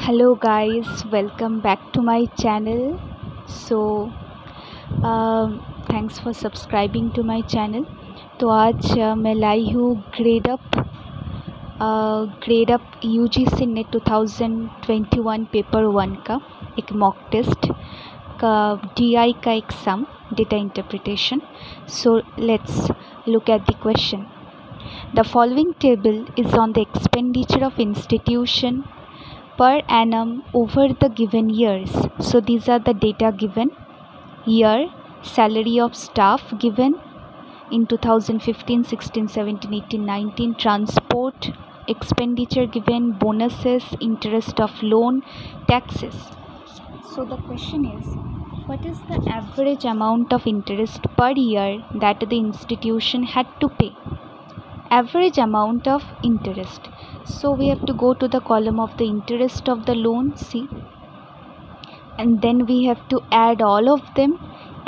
Hello guys, welcome back to my channel. So thanks for subscribing to my channel. तो आज मैं लाई हूँ Gradeup UGC NET 2021 paper 1 का एक मॉक टेस्ट का डीआई का एक sum data interpretation. So let's look at the question. The following table is on the expenditure of institution per annum over the given years. So these are the data given. Year, salary of staff given in 2015, 16, 17, 18, 19, transport expenditure given, bonuses, interest of loan, taxes. So the question is, what is the average amount of interest per year that the institution had to pay? Average amount of interest. So we have to go to the column of the interest of the loan, see, and then we have to add all of them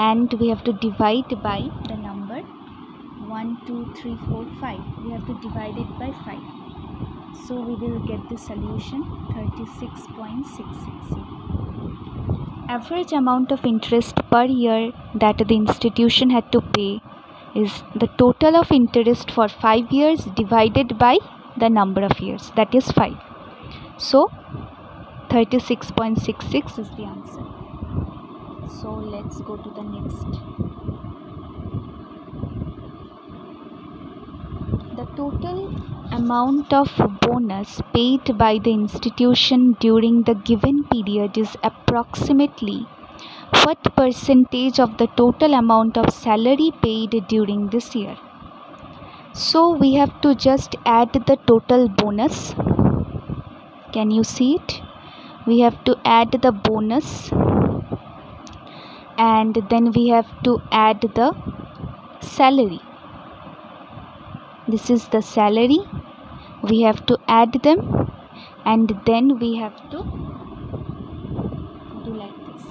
and we have to divide by the number 1 2 3 4 5. We have to divide it by 5. So we will get the solution 36.66. Average amount of interest per year that the institution had to pay is the total of interest for 5 years divided by the number of years, that is 5. So 36.66 is the answer. So let's go to the next. The total amount of bonus paid by the institution during the given period is approximately what percentage of the total amount of salary paid during this year? So we have to just add the total bonus. Can you see it? We have to add the bonus and then we have to add the salary. This is the salary. We have to add them and then we have to do like this.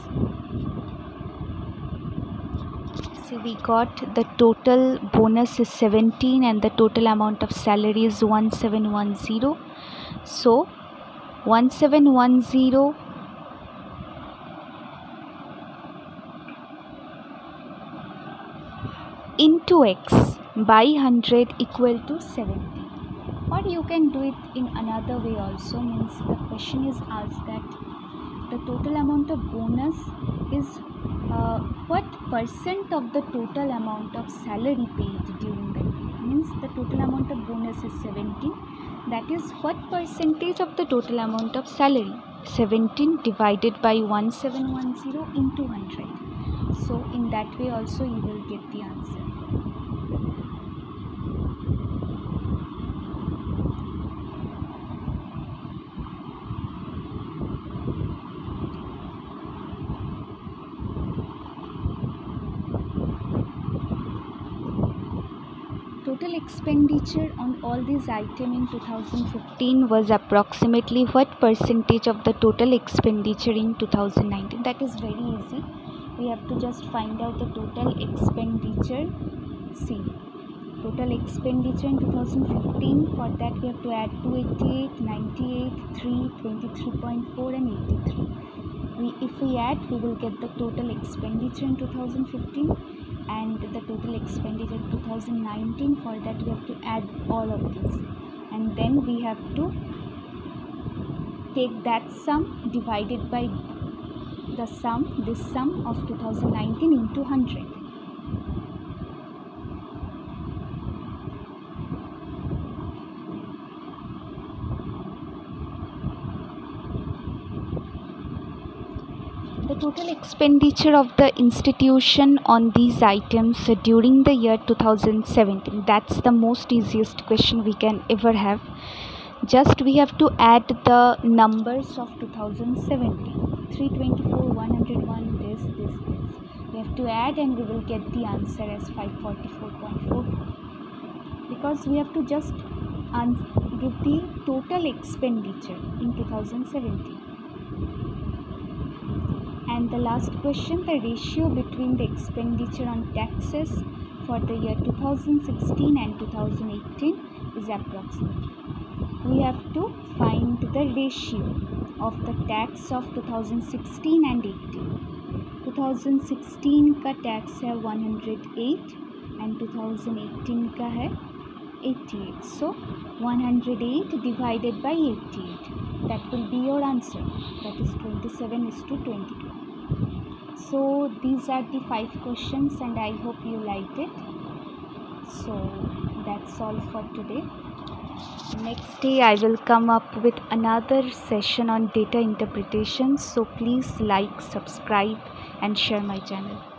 So we got the total bonus is 17 and the total amount of salary is 1710. So 1710 into x by 100 equal to 70. Or you can do it in another way also, means the question is asked that the total amount of bonus is what percent of the total amount of salary paid during the year. Means the total amount of bonus is 17, that is what percentage of the total amount of salary. 17 divided by 1710 into 100. So in that way also you will get the answer. Total expenditure on all these items in 2015 was approximately what percentage of the total expenditure in 2019? That is very easy. We have to just find out the total expenditure. See, total expenditure in 2015, for that we have to add 288, 98, 3, 23.4 and 83. If we add, we will get the total expenditure in 2015 and the total expenditure in 2019. For that we have to add all of these and then we have to take that sum divided by the sum, this sum of 2019 into 100. The total expenditure of the institution on these items during the year 2017. That's the most easiest question we can ever have. Just we have to add the numbers of 2017. 324, 101, this. We have to add and we will get the answer as 544.44. Because we have to just give the total expenditure in 2017. And the last question, the ratio between the expenditure on taxes for the year 2016 and 2018 is approximately. We have to find the ratio of the tax of 2016 and 18. 2016 का tax है 108 and 2018 का है 88. So 108 divided by 88. That will be your answer. That is 27:22. So these are the 5 questions and I hope you liked it. So that's all for today. Next day I will come up with another session on data interpretation. So please like, subscribe and share my channel.